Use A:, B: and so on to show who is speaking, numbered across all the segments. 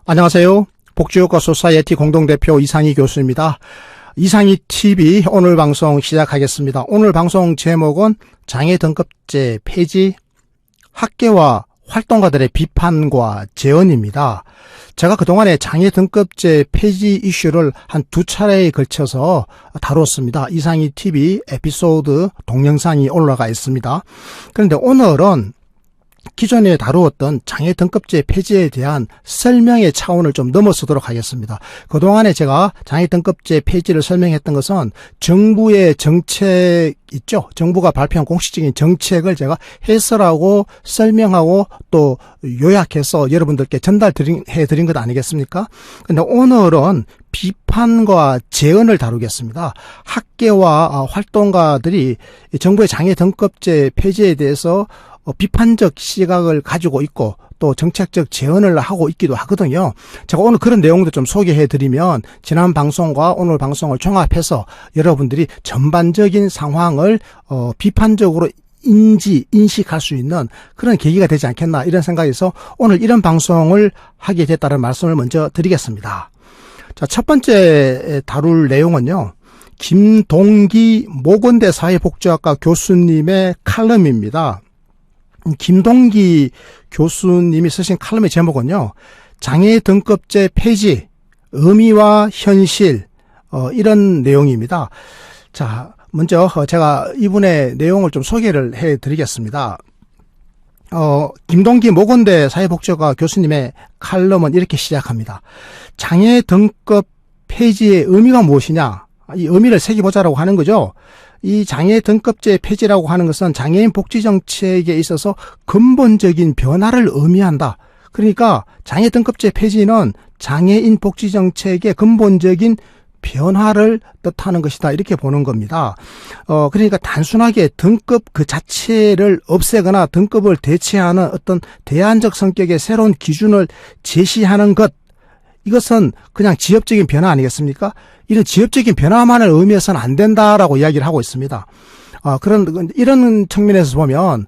A: 안녕하세요. 복지효과 소사이어티 공동대표 이상희 교수입니다. 이상희 TV 오늘 방송 시작하겠습니다. 오늘 방송 제목은 장애 등급제 폐지, 학계와 활동가들의 비판과 재언입니다. 제가 그동안에 장애 등급제 폐지 이슈를 한 두 차례에 걸쳐서 다뤘습니다. 이상희 TV 에피소드 동영상이 올라가 있습니다. 그런데 오늘은 기존에 다루었던 장애 등급제 폐지에 대한 설명의 차원을 좀 넘어서도록 하겠습니다. 그동안에 제가 장애 등급제 폐지를 설명했던 것은 정부의 정책 있죠. 정부가 발표한 공식적인 정책을 제가 해설하고 설명하고 또 요약해서 여러분들께 전달해드린 것 아니겠습니까? 근데 오늘은 비판과 재언을 다루겠습니다. 학계와 활동가들이 정부의 장애 등급제 폐지에 대해서 비판적 시각을 가지고 있고 또 정책적 재언을 하고 있기도 하거든요. 제가 오늘 그런 내용도 좀 소개해드리면 지난 방송과 오늘 방송을 종합해서 여러분들이 전반적인 상황을 비판적으로 인식할 수 있는 그런 계기가 되지 않겠나 이런 생각에서 오늘 이런 방송을 하게 됐다는 말씀을 먼저 드리겠습니다. 자, 첫 번째 다룰 내용은요. 김동기 모건대 사회복지학과 교수님의 칼럼입니다. 김동기 교수님이 쓰신 칼럼의 제목은요. 장애 등급제 폐지, 의미와 현실 이런 내용입니다. 자, 먼저 제가 이분의 내용을 좀 소개를 해드리겠습니다. 김동기 모건대 사회복지학과 교수님의 칼럼은 이렇게 시작합니다. 장애 등급 폐지의 의미가 무엇이냐? 이 의미를 새겨보자라고 하는 거죠. 이 장애 등급제 폐지라고 하는 것은 장애인 복지 정책에 있어서 근본적인 변화를 의미한다. 그러니까 장애 등급제 폐지는 장애인 복지 정책의 근본적인 변화를 뜻하는 것이다. 이렇게 보는 겁니다. 그러니까 단순하게 등급 그 자체를 없애거나 등급을 대체하는 어떤 대안적 성격의 새로운 기준을 제시하는 것, 이것은 그냥 지엽적인 변화 아니겠습니까? 이런 지엽적인 변화만을 의미해서는 안 된다라고 이야기를 하고 있습니다. 이런 측면에서 보면,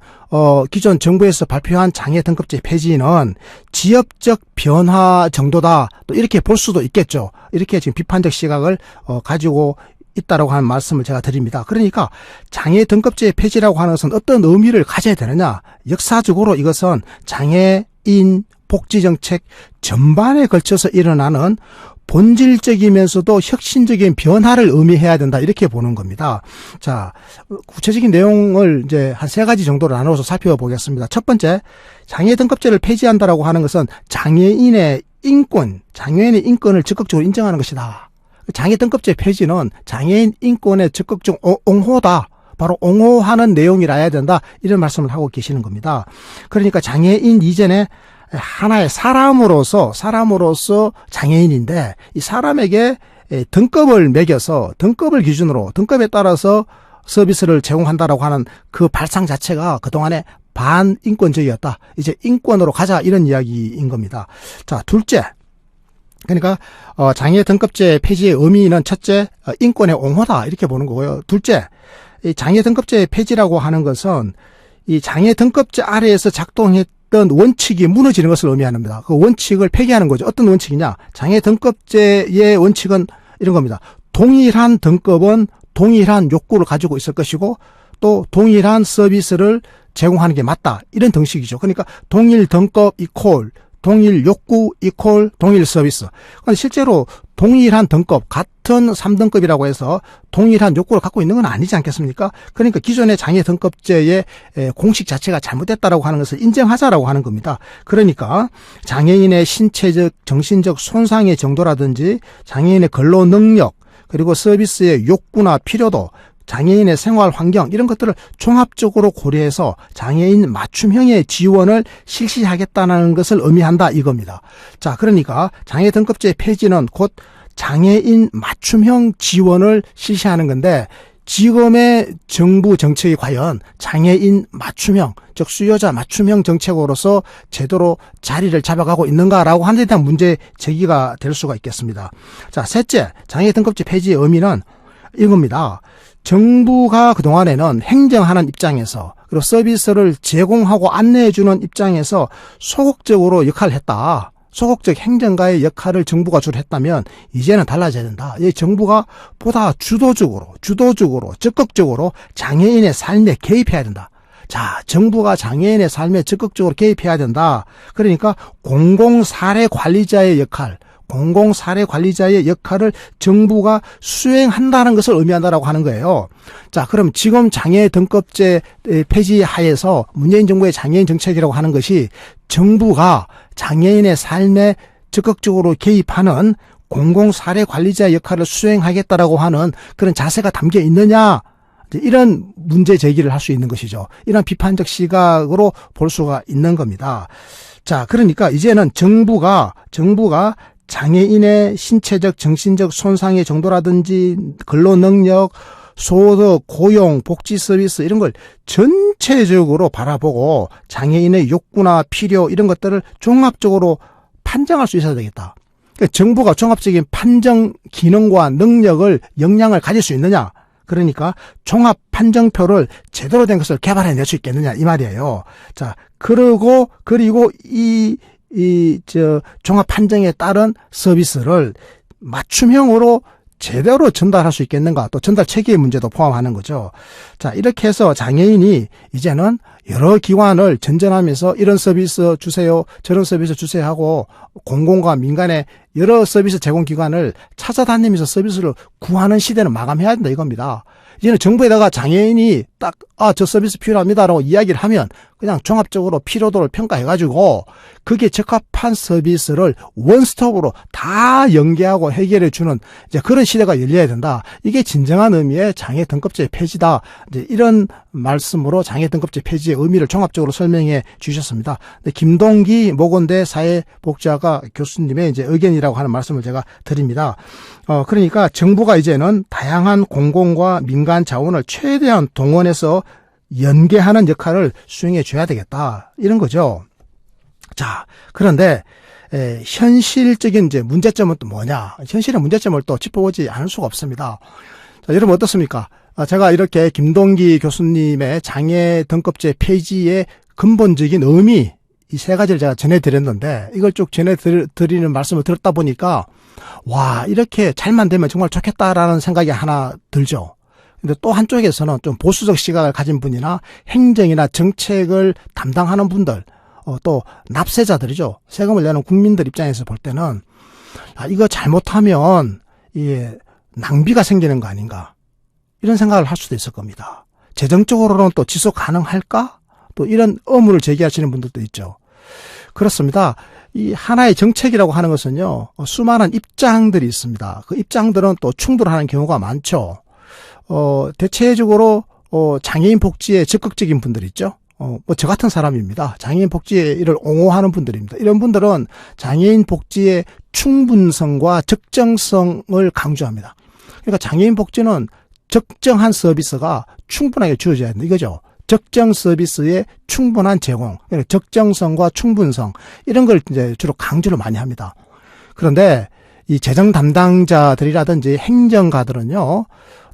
A: 기존 정부에서 발표한 장애 등급제 폐지는 지엽적 변화 정도다. 또 이렇게 볼 수도 있겠죠. 이렇게 지금 비판적 시각을, 가지고 있다라고 하는 말씀을 제가 드립니다. 그러니까 장애 등급제 폐지라고 하는 것은 어떤 의미를 가져야 되느냐. 역사적으로 이것은 장애인 복지정책 전반에 걸쳐서 일어나는 본질적이면서도 혁신적인 변화를 의미해야 된다. 이렇게 보는 겁니다. 자, 구체적인 내용을 이제 한 세 가지 정도로 나눠서 살펴보겠습니다. 첫 번째, 장애 등급제를 폐지한다라고 하는 것은 장애인의 장애인의 인권을 적극적으로 인정하는 것이다. 장애 등급제 폐지는 장애인 인권의 적극적 옹호다. 바로 옹호하는 내용이라야 된다. 이런 말씀을 하고 계시는 겁니다. 그러니까 장애인 이전에 하나의 사람으로서 장애인인데 이 사람에게 등급을 매겨서 등급을 기준으로 등급에 따라서 서비스를 제공한다라고 하는 그 발상 자체가 그동안에 반인권적이었다. 이제 인권으로 가자 이런 이야기인 겁니다. 자, 둘째. 그러니까 장애 등급제 폐지의 의미는 첫째 인권의 옹호다 이렇게 보는 거고요. 둘째. 이 장애 등급제 폐지라고 하는 것은 이 장애 등급제 아래에서 작동했던 원칙이 무너지는 것을 의미합니다. 그 원칙을 폐기하는 거죠. 어떤 원칙이냐? 장애 등급제의 원칙은 이런 겁니다. 동일한 등급은 동일한 욕구를 가지고 있을 것이고 또 동일한 서비스를 제공하는 게 맞다. 이런 등식이죠. 그러니까 동일 등급 이퀄 동일 욕구 이퀄 동일 서비스. 그런데 실제로 동일한 등급, 같은 3등급이라고 해서 동일한 욕구를 갖고 있는 건 아니지 않겠습니까? 그러니까 기존의 장애 등급제의 공식 자체가 잘못됐다라고 하는 것을 인정하자라고 하는 겁니다. 그러니까 장애인의 신체적, 정신적 손상의 정도라든지 장애인의 근로 능력, 그리고 서비스의 욕구나 필요도, 장애인의 생활 환경 이런 것들을 종합적으로 고려해서 장애인 맞춤형의 지원을 실시하겠다는 것을 의미한다 이겁니다. 자, 그러니까 장애 등급제 폐지는 곧 장애인 맞춤형 지원을 실시하는 건데 지금의 정부 정책이 과연 장애인 맞춤형, 즉 수요자 맞춤형 정책으로서 제대로 자리를 잡아가고 있는가라고 하는 데 대한 문제 제기가 될 수가 있겠습니다. 자, 셋째, 장애 등급제 폐지의 의미는 이겁니다. 정부가 그동안에는 행정하는 입장에서 그리고 서비스를 제공하고 안내해주는 입장에서 소극적으로 역할을 했다. 소극적 행정가의 역할을 정부가 주로 했다면 이제는 달라져야 된다. 이 정부가 보다 주도적으로 적극적으로 장애인의 삶에 개입해야 된다. 자, 정부가 장애인의 삶에 적극적으로 개입해야 된다. 그러니까 공공사례관리자의 역할을 정부가 수행한다는 것을 의미한다라고 하는 거예요. 자, 그럼 지금 장애 등급제 폐지 하에서 문재인 정부의 장애인 정책이라고 하는 것이 정부가 장애인의 삶에 적극적으로 개입하는 공공사례관리자의 역할을 수행하겠다라고 하는 그런 자세가 담겨 있느냐? 이런 문제 제기를 할 수 있는 것이죠. 이런 비판적 시각으로 볼 수가 있는 겁니다. 자, 그러니까 이제는 정부가 장애인의 신체적, 정신적 손상의 정도라든지 근로능력, 소득, 고용, 복지 서비스 이런 걸 전체적으로 바라보고 장애인의 욕구나 필요 이런 것들을 종합적으로 판정할 수 있어야 되겠다. 그러니까 정부가 종합적인 판정 기능과 능력을, 역량을 가질 수 있느냐. 그러니까 종합 판정표를 제대로 된 것을 개발해낼 수 있겠느냐 이 말이에요. 자, 그리고 종합 판정에 따른 서비스를 맞춤형으로 제대로 전달할 수 있겠는가, 또 전달 체계의 문제도 포함하는 거죠. 자, 이렇게 해서 장애인이 이제는 여러 기관을 전전하면서 이런 서비스 주세요, 저런 서비스 주세요 하고 공공과 민간의 여러 서비스 제공 기관을 찾아다니면서 서비스를 구하는 시대는 마감해야 된다 이겁니다. 이제는 정부에다가 장애인이 딱 저 서비스 필요합니다라고 이야기를 하면 그냥 종합적으로 필요도를 평가해가지고 그게 적합한 서비스를 원스톱으로 다 연계하고 해결해 주는 이제 그런 시대가 열려야 된다. 이게 진정한 의미의 장애 등급제 폐지다. 이제 이런 말씀으로 장애 등급제 폐지의 의미를 종합적으로 설명해 주셨습니다. 김동기 모건대 사회복지학과 교수님의 이제 의견이라고 하는 말씀을 제가 드립니다. 그러니까 정부가 이제는 다양한 공공과 민간 자원을 최대한 동원해서 연계하는 역할을 수행해 줘야 되겠다. 이런 거죠. 자, 그런데 현실적인 이제 문제점은 또 뭐냐? 현실의 문제점을 또 짚어보지 않을 수가 없습니다. 자, 여러분 어떻습니까? 제가 이렇게 김동기 교수님의 장애 등급제 폐지의 근본적인 의미 이 세 가지를 제가 전해드렸는데 이걸 쭉 전해드리는 말씀을 들었다 보니까 와, 이렇게 잘만 되면 정말 좋겠다라는 생각이 하나 들죠. 근데 또 한쪽에서는 좀 보수적 시각을 가진 분이나 행정이나 정책을 담당하는 분들, 또 납세자들이죠. 세금을 내는 국민들 입장에서 볼 때는 이거 잘못하면 낭비가 생기는 거 아닌가 이런 생각을 할 수도 있을 겁니다. 재정적으로는 또 지속 가능할까? 또 이런 의문을 제기하시는 분들도 있죠. 그렇습니다. 이 하나의 정책이라고 하는 것은요, 수많은 입장들이 있습니다. 그 입장들은 또 충돌하는 경우가 많죠. 대체적으로 장애인 복지에 적극적인 분들 있죠. 저 같은 사람입니다. 장애인 복지에 이를 옹호하는 분들입니다. 이런 분들은 장애인 복지의 충분성과 적정성을 강조합니다. 그러니까 장애인 복지는 적정한 서비스가 충분하게 주어져야 된다 이거죠. 적정 서비스의 충분한 제공, 적정성과 충분성 이런 걸 이제 주로 강조를 많이 합니다. 그런데 이 재정 담당자들이라든지 행정가들은요,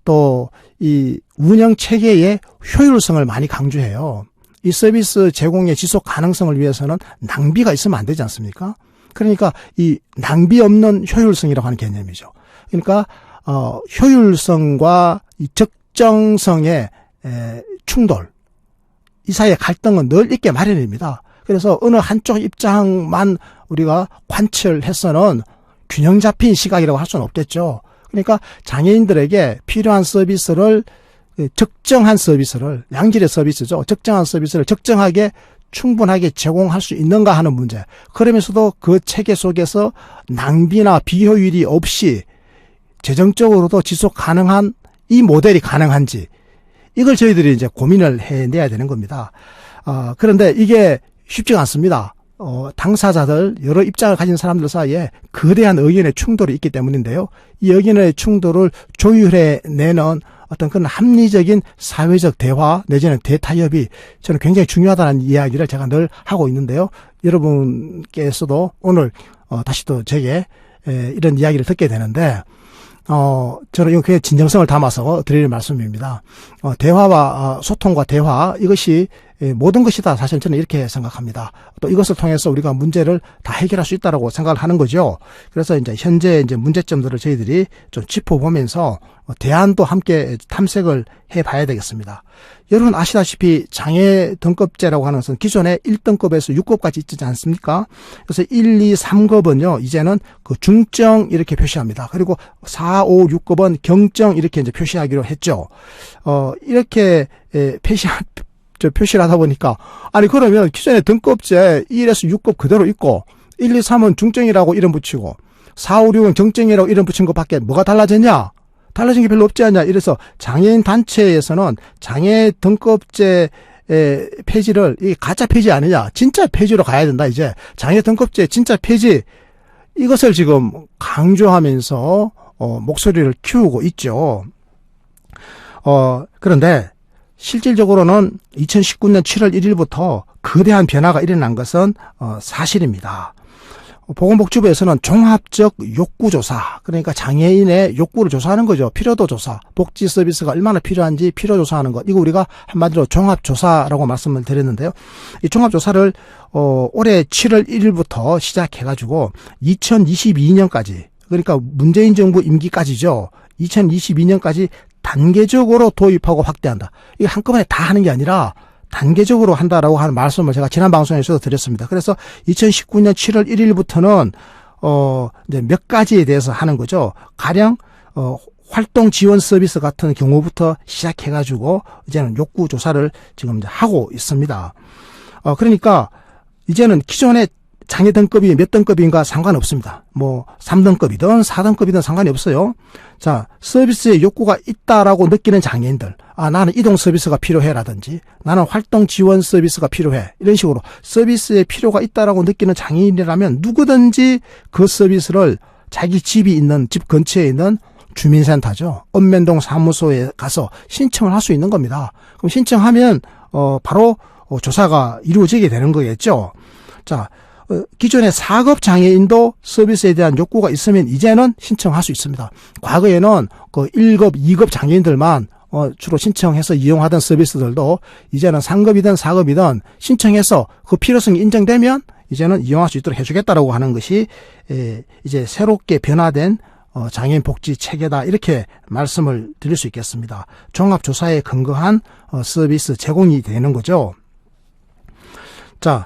A: 또 이 운영 체계의 효율성을 많이 강조해요. 이 서비스 제공의 지속 가능성을 위해서는 낭비가 있으면 안 되지 않습니까? 그러니까 이 낭비 없는 효율성이라고 하는 개념이죠. 그러니까 효율성과 이 적정성의 충돌, 이 사이의 갈등은 늘 있게 마련입니다. 그래서 어느 한쪽 입장만 우리가 관철해서는 균형 잡힌 시각이라고 할 수는 없겠죠. 그러니까 장애인들에게 필요한 서비스를 적정한 서비스를 양질의 서비스죠. 적정한 서비스를 적정하게 충분하게 제공할 수 있는가 하는 문제. 그러면서도 그 체계 속에서 낭비나 비효율이 없이 재정적으로도 지속 가능한 이 모델이 가능한지 이걸 저희들이 이제 고민을 해내야 되는 겁니다. 그런데 이게 쉽지가 않습니다. 당사자들, 여러 입장을 가진 사람들 사이에 거대한 의견의 충돌이 있기 때문인데요. 이 의견의 충돌을 조율해내는 어떤 그런 합리적인 사회적 대화 내지는 대타협이 저는 굉장히 중요하다는 이야기를 제가 늘 하고 있는데요. 여러분께서도 오늘 다시 또 제게 이런 이야기를 듣게 되는데 저는 이거 굉장히 진정성을 담아서 드릴 말씀입니다. 대화와 소통과 대화 이것이 모든 것이다. 사실 저는 이렇게 생각합니다. 또 이것을 통해서 우리가 문제를 다 해결할 수 있다라고 생각을 하는 거죠. 그래서 이제 현재 이제 문제점들을 저희들이 좀 짚어보면서 대안도 함께 탐색을 해봐야 되겠습니다. 여러분 아시다시피 장애 등급제라고 하는 것은 기존에 1등급에서 6급까지 있지 않습니까? 그래서 1, 2, 3급은요, 이제는 그 중증 이렇게 표시합니다. 그리고 4, 5, 6급은 경증 이렇게 이제 표시하기로 했죠. 이렇게 표시를 하다 보니까, 아니, 그러면 기존의 등급제 1에서 6급 그대로 있고, 1, 2, 3은 중증이라고 이름 붙이고, 4, 5, 6은 경증이라고 이름 붙인 것밖에 뭐가 달라졌냐? 달라진 게 별로 없지 않냐? 이래서 장애인 단체에서는 장애 등급제 폐지를 이 가짜 폐지 아니냐? 진짜 폐지로 가야 된다. 이제 장애 등급제 진짜 폐지 이것을 지금 강조하면서 목소리를 키우고 있죠. 그런데 실질적으로는 2019년 7월 1일부터 거대한 변화가 일어난 것은 사실입니다. 보건복지부에서는 종합적 욕구조사, 그러니까 장애인의 욕구를 조사하는 거죠. 필요도 조사, 복지 서비스가 얼마나 필요한지 필요 조사하는 것. 이거 우리가 한마디로 종합조사라고 말씀을 드렸는데요. 이 종합조사를 올해 7월 1일부터 시작해가지고 2022년까지, 그러니까 문재인 정부 임기까지죠. 2022년까지 단계적으로 도입하고 확대한다. 이게 한꺼번에 다 하는 게 아니라 단계적으로 한다라고 하는 말씀을 제가 지난 방송에서도 드렸습니다. 그래서 2019년 7월 1일부터는 이제 몇 가지에 대해서 하는 거죠. 가령 활동 지원 서비스 같은 경우부터 시작해가지고 이제는 욕구 조사를 지금 이제 하고 있습니다. 그러니까 이제는 기존의 장애 등급이 몇 등급인가 상관없습니다. 뭐 3등급이든 4등급이든 상관이 없어요. 자, 서비스에 욕구가 있다라고 느끼는 장애인들, 나는 이동 서비스가 필요해라든지 나는 활동 지원 서비스가 필요해, 이런 식으로 서비스에 필요가 있다라고 느끼는 장애인이라면 누구든지 그 서비스를 자기 집이 있는 집 근처에 있는 주민센터죠, 읍면동 사무소에 가서 신청을 할 수 있는 겁니다. 그럼 신청하면 바로 조사가 이루어지게 되는 거겠죠. 자, 기존의 4급 장애인도 서비스에 대한 욕구가 있으면 이제는 신청할 수 있습니다. 과거에는 그 1급, 2급 장애인들만 주로 신청해서 이용하던 서비스들도 이제는 3급이든 4급이든 신청해서 그 필요성이 인정되면 이제는 이용할 수 있도록 해주겠다라고 하는 것이 이제 새롭게 변화된 장애인 복지 체계다, 이렇게 말씀을 드릴 수 있겠습니다. 종합조사에 근거한 서비스 제공이 되는 거죠. 자,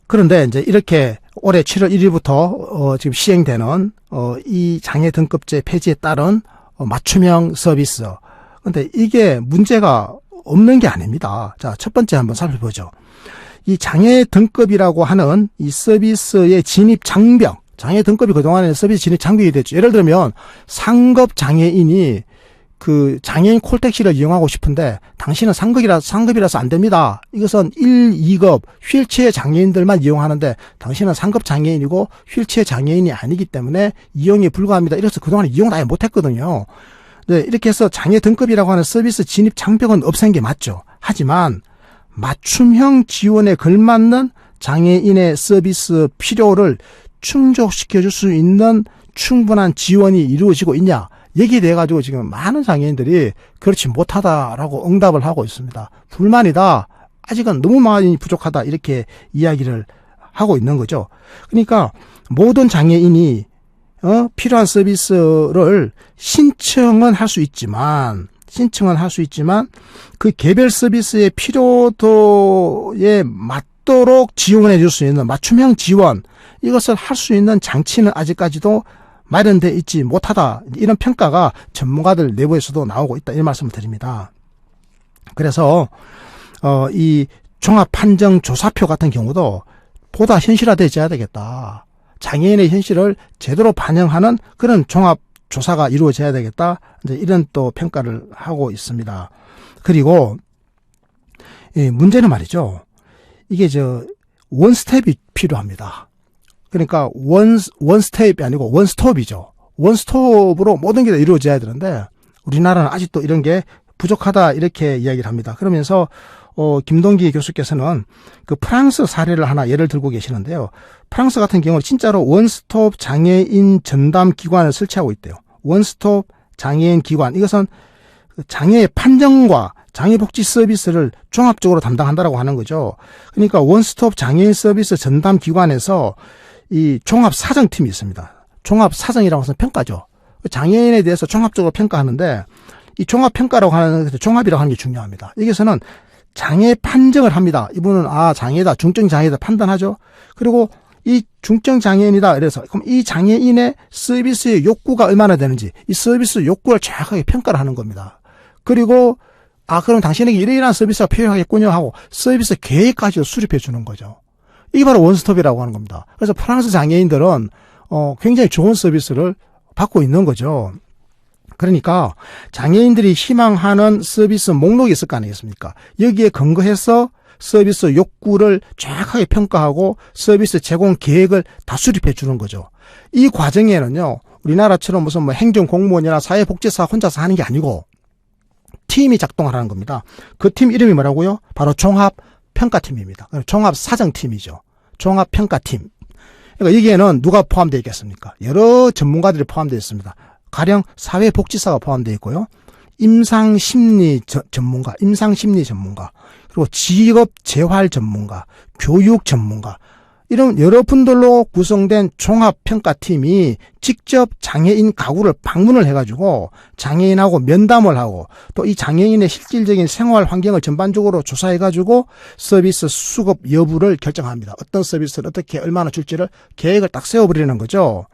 A: 그런데 이제 이렇게 올해 7월 1일부터 지금 시행되는 이 장애 등급제 폐지에 따른 맞춤형 서비스. 근데 이게 문제가 없는 게 아닙니다. 자, 첫 번째 한번 살펴보죠. 이 장애 등급이라고 하는 이 서비스의 진입 장벽. 장애 등급이 그동안에 서비스 진입 장벽이 됐죠. 예를 들면 상급 장애인이 그 장애인 콜택시를 이용하고 싶은데 당신은 상급이라서 안 됩니다. 이것은 1, 2급 휠체어 장애인들만 이용하는데 당신은 상급 장애인이고 휠체어 장애인이 아니기 때문에 이용이 불가합니다. 이래서 그동안 이용을 아예 못했거든요. 네, 이렇게 해서 장애 등급이라고 하는 서비스 진입 장벽은 없앤 게 맞죠. 하지만 맞춤형 지원에 걸맞는 장애인의 서비스 필요를 충족시켜줄 수 있는 충분한 지원이 이루어지고 있냐, 여기에 대해 가지고 지금 많은 장애인들이 그렇지 못하다라고 응답을 하고 있습니다. 불만이다, 아직은 너무 많이 부족하다, 이렇게 이야기를 하고 있는 거죠. 그러니까 모든 장애인이 필요한 서비스를 신청은 할 수 있지만 그 개별 서비스의 필요도에 맞도록 지원해 줄 수 있는 맞춤형 지원, 이것을 할 수 있는 장치는 아직까지도 마련되어 있지 못하다, 이런 평가가 전문가들 내부에서도 나오고 있다, 이런 말씀을 드립니다. 그래서 이 종합판정조사표 같은 경우도 보다 현실화되어야 되겠다, 장애인의 현실을 제대로 반영하는 그런 종합조사가 이루어져야 되겠다, 이제 이런 또 평가를 하고 있습니다. 그리고 이 문제는 말이죠, 이게 원스텝이 필요합니다. 그러니까 원스텝이 아니고 원스톱이죠. 원스톱으로 모든 게 다 이루어져야 되는데 우리나라는 아직도 이런 게 부족하다, 이렇게 이야기를 합니다. 그러면서 김동기 교수께서는 그 프랑스 사례를 하나 예를 들고 계시는데요. 프랑스 같은 경우는 진짜로 원스톱 장애인 전담 기관을 설치하고 있대요. 원스톱 장애인 기관, 이것은 장애의 판정과 장애복지 서비스를 종합적으로 담당한다라고 하는 거죠. 그러니까 원스톱 장애인 서비스 전담 기관에서 이 종합사정팀이 있습니다. 종합사정이라고 해서 평가죠. 장애인에 대해서 종합적으로 평가하는데 이 종합평가라고 하는 것에서 종합이라고 하는 게 중요합니다. 여기서는 장애 판정을 합니다. 이분은 장애다, 중증 장애다 판단하죠. 그리고 이 중증 장애인이다. 그래서 그럼 이 장애인의 서비스의 욕구가 얼마나 되는지 이 서비스 욕구를 정확하게 평가를 하는 겁니다. 그리고 그럼 당신에게 이러이러한 서비스가 필요하겠군요 하고 서비스 계획까지 수립해 주는 거죠. 이게 바로 원스톱이라고 하는 겁니다. 그래서 프랑스 장애인들은 굉장히 좋은 서비스를 받고 있는 거죠. 그러니까 장애인들이 희망하는 서비스 목록이 있을 거 아니겠습니까? 여기에 근거해서 서비스 욕구를 정확하게 평가하고 서비스 제공 계획을 다 수립해 주는 거죠. 이 과정에는요, 우리나라처럼 무슨 행정 공무원이나 사회복지사 혼자서 하는 게 아니고 팀이 작동하라는 겁니다. 그 팀 이름이 뭐라고요? 바로 종합평가팀입니다. 종합사정팀이죠. 종합평가팀. 그러니까 여기에는 누가 포함되어 있겠습니까? 여러 전문가들이 포함되어 있습니다. 가령 사회복지사가 포함되어 있고요. 임상심리 전문가, 그리고 직업재활 전문가, 교육 전문가, 이런 여러 분들로 구성된 종합평가팀이 직접 장애인 가구를 방문을 해가지고 장애인하고 면담을 하고 또 이 장애인의 실질적인 생활 환경을 전반적으로 조사해가지고 서비스 수급 여부를 결정합니다. 어떤 서비스를 어떻게 얼마나 줄지를 계획을 딱 세워버리는 거죠.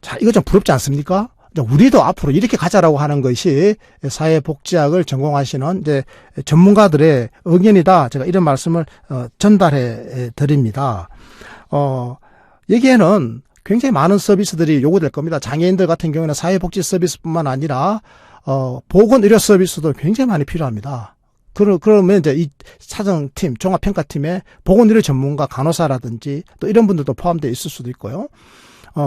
A: 자, 이거 좀 부럽지 않습니까? 우리도 앞으로 이렇게 가자라고 하는 것이 사회복지학을 전공하시는 이제 전문가들의 의견이다. 제가 이런 말씀을 전달해 드립니다. 여기에는 굉장히 많은 서비스들이 요구될 겁니다. 장애인들 같은 경우에는 사회복지 서비스뿐만 아니라 보건의료 서비스도 굉장히 많이 필요합니다. 그러면 이제 이 사정팀, 종합평가팀에 보건의료 전문가, 간호사라든지 또 이런 분들도 포함되어 있을 수도 있고요.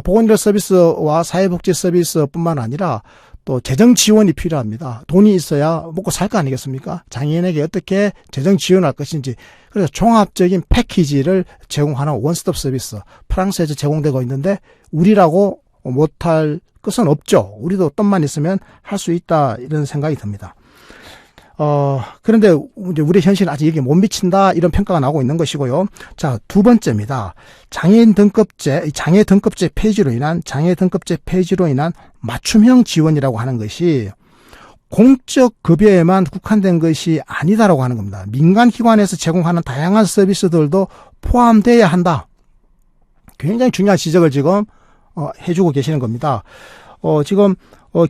A: 보건의료 서비스와 사회복지 서비스뿐만 아니라 또 재정 지원이 필요합니다. 돈이 있어야 먹고 살 거 아니겠습니까? 장애인에게 어떻게 재정 지원할 것인지. 그래서 종합적인 패키지를 제공하는 원스톱 서비스. 프랑스에서 제공되고 있는데 우리라고 못할 것은 없죠. 우리도 돈만 있으면 할 수 있다. 이런 생각이 듭니다. 그런데 이제 우리 현실은 아직 여기 못 미친다 이런 평가가 나오고 있는 것이고요. 자, 두 번째입니다. 장애 등급제 폐지로 인한 맞춤형 지원이라고 하는 것이 공적 급여에만 국한된 것이 아니다라고 하는 겁니다. 민간 기관에서 제공하는 다양한 서비스들도 포함돼야 한다. 굉장히 중요한 지적을 지금 해주고 계시는 겁니다. 지금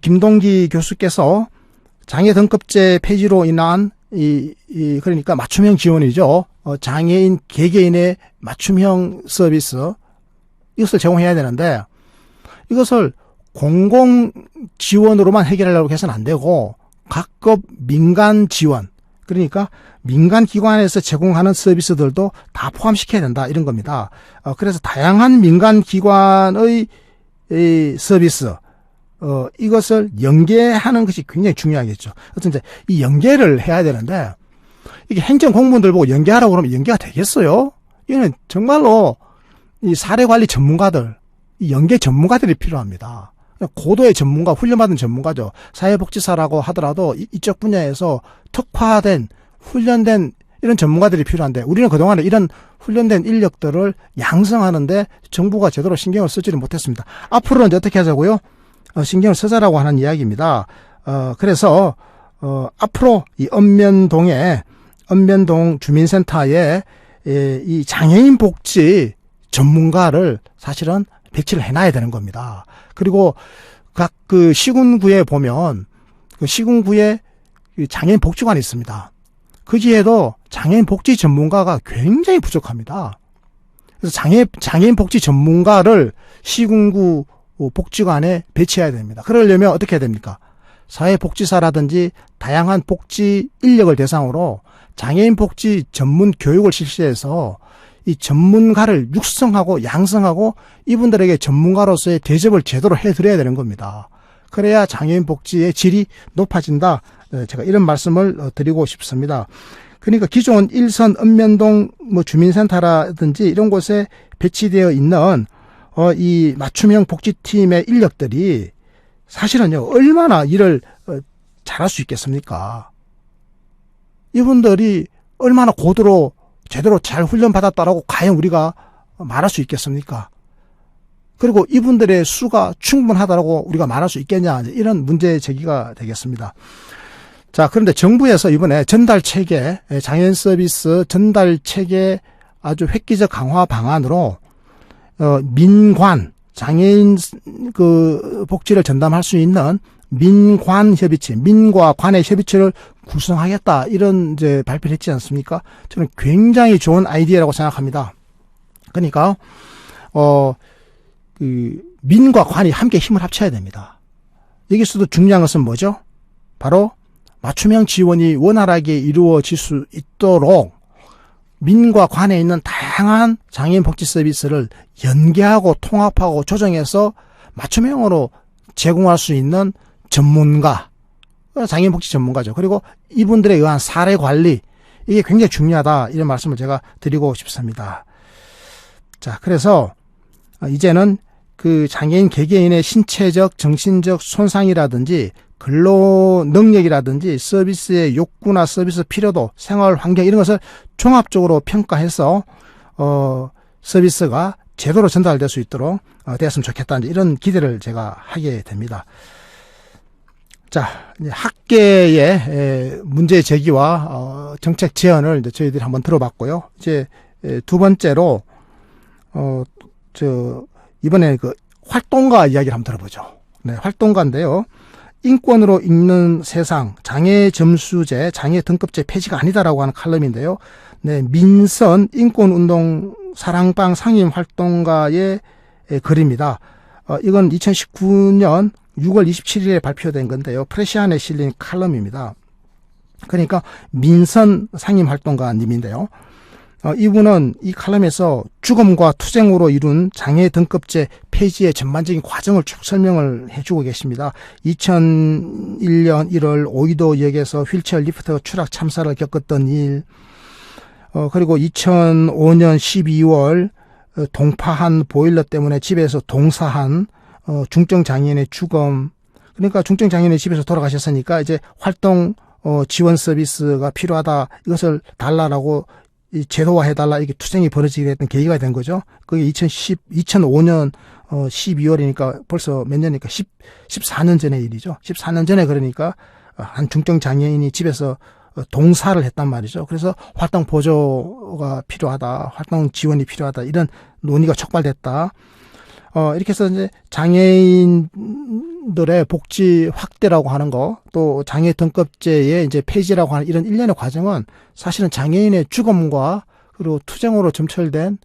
A: 김동기 교수께서 장애 등급제 폐지로 인한 그러니까 맞춤형 지원이죠. 장애인 개개인의 맞춤형 서비스 이것을 제공해야 되는데 이것을 공공 지원으로만 해결하려고 해서는 안 되고 각급 민간 지원, 그러니까 민간 기관에서 제공하는 서비스들도 다 포함시켜야 된다 이런 겁니다. 그래서 다양한 민간 기관의 서비스 이것을 연계하는 것이 굉장히 중요하겠죠. 그래서 이제 이 연계를 해야 되는데 이게 행정 공무원들 보고 연계하라고 그러면 연계가 되겠어요? 이거는 정말로 이 사례 관리 전문가들, 이 연계 전문가들이 필요합니다. 고도의 전문가, 훈련받은 전문가죠. 사회복지사라고 하더라도 이쪽 분야에서 특화된, 훈련된 이런 전문가들이 필요한데 우리는 그동안에 이런 훈련된 인력들을 양성하는데 정부가 제대로 신경을 쓰지를 못했습니다. 앞으로는 이제 어떻게 하자고요? 신경을 쓰자라고 하는 이야기입니다. 그래서 앞으로 이 읍면동 주민센터에 이 장애인 복지 전문가를 사실은 배치를 해놔야 되는 겁니다. 그리고 각 그 시군구에 보면 그 시군구에 장애인 복지관이 있습니다. 거기에도 장애인 복지 전문가가 굉장히 부족합니다. 그래서 장애인 복지 전문가를 시군구 복지관에 배치해야 됩니다. 그러려면 어떻게 해야 됩니까? 사회복지사라든지 다양한 복지 인력을 대상으로 장애인 복지 전문 교육을 실시해서 이 전문가를 육성하고 양성하고 이분들에게 전문가로서의 대접을 제대로 해드려야 되는 겁니다. 그래야 장애인 복지의 질이 높아진다. 제가 이런 말씀을 드리고 싶습니다. 그러니까 기존 일선 읍면동 주민센터라든지 이런 곳에 배치되어 있는 이 맞춤형 복지팀의 인력들이 사실은요 얼마나 일을 잘할 수 있겠습니까? 이분들이 얼마나 고도로 제대로 잘 훈련받았다라고 과연 우리가 말할 수 있겠습니까? 그리고 이분들의 수가 충분하다라고 우리가 말할 수 있겠냐, 이런 문제 제기가 되겠습니다. 자, 그런데 정부에서 이번에 전달 체계, 장애인 서비스 전달 체계 아주 획기적 강화 방안으로 민관, 장애인 그 복지를 전담할 수 있는 민관 협의체, 민과 관의 협의체를 구성하겠다, 이런 이제 발표를 했지 않습니까? 저는 굉장히 좋은 아이디어라고 생각합니다. 그러니까 그 민과 관이 함께 힘을 합쳐야 됩니다. 여기서도 중요한 것은 뭐죠? 바로 맞춤형 지원이 원활하게 이루어질 수 있도록 민과 관에 있는 다양한 장애인 복지 서비스를 연계하고 통합하고 조정해서 맞춤형으로 제공할 수 있는 전문가, 장애인 복지 전문가죠. 그리고 이분들에 의한 사례 관리, 이게 굉장히 중요하다, 이런 말씀을 제가 드리고 싶습니다. 자, 그래서 이제는 그 장애인 개개인의 신체적, 정신적 손상이라든지 근로 능력이라든지 서비스의 욕구나 서비스 필요도, 생활 환경, 이런 것을 종합적으로 평가해서 서비스가 제대로 전달될 수 있도록 되었으면 좋겠다, 이런 기대를 제가 하게 됩니다. 자, 학계의 문제 제기와 정책 제안을 이제 저희들이 한번 들어봤고요. 이제 두 번째로 이번에 그 활동가 이야기를 한번 들어보죠. 네, 활동가인데요. 인권으로 읽는 세상, 장애 점수제, 장애 등급제 폐지가 아니다라고 하는 칼럼인데요. 네, 민선 인권운동 사랑방 상임 활동가의 글입니다. 이건 2019년 6월 27일에 발표된 건데요. 프레시안에 실린 칼럼입니다. 그러니까 민선 상임 활동가님인데요. 이분은 이 칼럼에서 죽음과 투쟁으로 이룬 장애 등급제 폐지의 전반적인 과정을 쭉 설명을 해주고 계십니다. 2001년 1월 오이도역에서 휠체어 리프트 추락 참사를 겪었던 일, 그리고 2005년 12월 동파한 보일러 때문에 집에서 동사한 중증 장애인의 죽음, 그러니까 중증 장애인의 집에서 돌아가셨으니까 이제 활동 지원 서비스가 필요하다, 이것을 달라라고 제도화해달라, 이게 투쟁이 벌어지게 됐던 계기가 된 거죠. 그게 2005년 12월이니까 벌써 몇 년이니까 14년 전의 일이죠. 14년 전에, 그러니까 한 중증 장애인이 집에서 동사를 했단 말이죠. 그래서 활동 보조가 필요하다, 활동 지원이 필요하다, 이런 논의가 촉발됐다. 이렇게 해서 이제 장애인들의 복지 확대라고 하는 거, 또 장애 등급제의 이제 폐지라고 하는 이런 일련의 과정은 사실은 장애인의 죽음과 그리고 투쟁으로 점철된